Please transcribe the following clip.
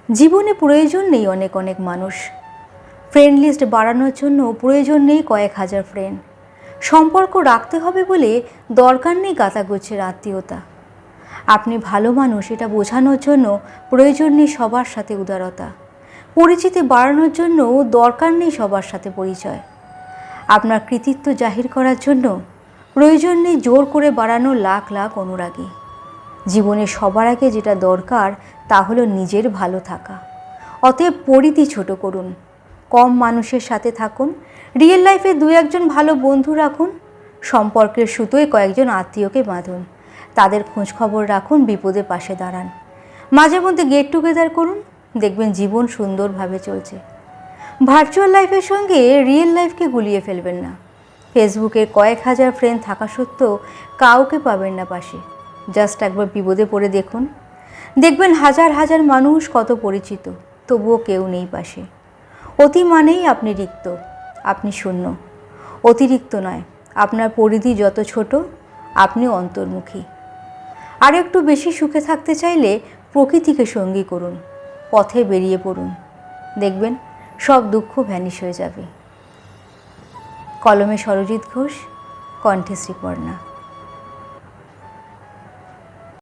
জীবনে প্রয়োজন নেই অনেক অনেক মানুষ। ফ্রেন্ড লিস্ট বাড়ানোর জন্য প্রয়োজন নেই কয়েক হাজার ফ্রেন্ড। সম্পর্ক রাখতে হবে বলে দরকার নেই গাতাগোছের আত্মীয়তা। আপনি ভালো মানুষ এটা বোঝানোর জন্য প্রয়োজন নেই সবার সাথে উদারতা। পরিচিতি বাড়ানোর জন্য দরকার নেই সবার সাথে পরিচয়। আপনার কৃতিত্ব জাহির করার জন্য প্রয়োজন নেই জোর করে বাড়ানো লাখ লাখ অনুরাগী। জীবনে সবার আগে যেটা দরকার তা হলো নিজের ভালো থাকা। অতএব পরিধি ছোট করুন, কম মানুষের সাথে থাকুন, রিয়েল লাইফে দু একজন ভালো বন্ধু রাখুন, সম্পর্কের সুতোয় কয়েকজন আত্মীয়কে বাঁধুন, তাদের খোঁজখবর রাখুন, বিপদে পাশে দাঁড়ান, মাঝে মধ্যে গেট টুগেদার করুন, দেখবেন জীবন সুন্দরভাবে চলছে। ভার্চুয়াল লাইফের সঙ্গে রিয়েল লাইফকে গুলিয়ে ফেলবেন না। ফেসবুকের কয়েক হাজার ফ্রেন্ড থাকা সত্ত্বেও কাউকে পাবেন না পাশে। জাস্ট একবার বিপদে পড়ে দেখুন, দেখবেন হাজার হাজার মানুষ কত পরিচিত, তবুও কেউ নেই পাশে। অতি মানেই আপনি রিক্ত, আপনি শূন্য। অতিরিক্ত নয়, আপনার পরিধি যত ছোট আপনি অন্তর্মুখী। আর একটু বেশি সুখে থাকতে চাইলে প্রকৃতিকে সঙ্গী করুন, পথে বেরিয়ে পড়ুন, দেখবেন সব দুঃখ ভ্যানিশ হয়ে যাবে। কলমে সরজিৎ ঘোষ, কণ্ঠে শ্রীপর্ণা।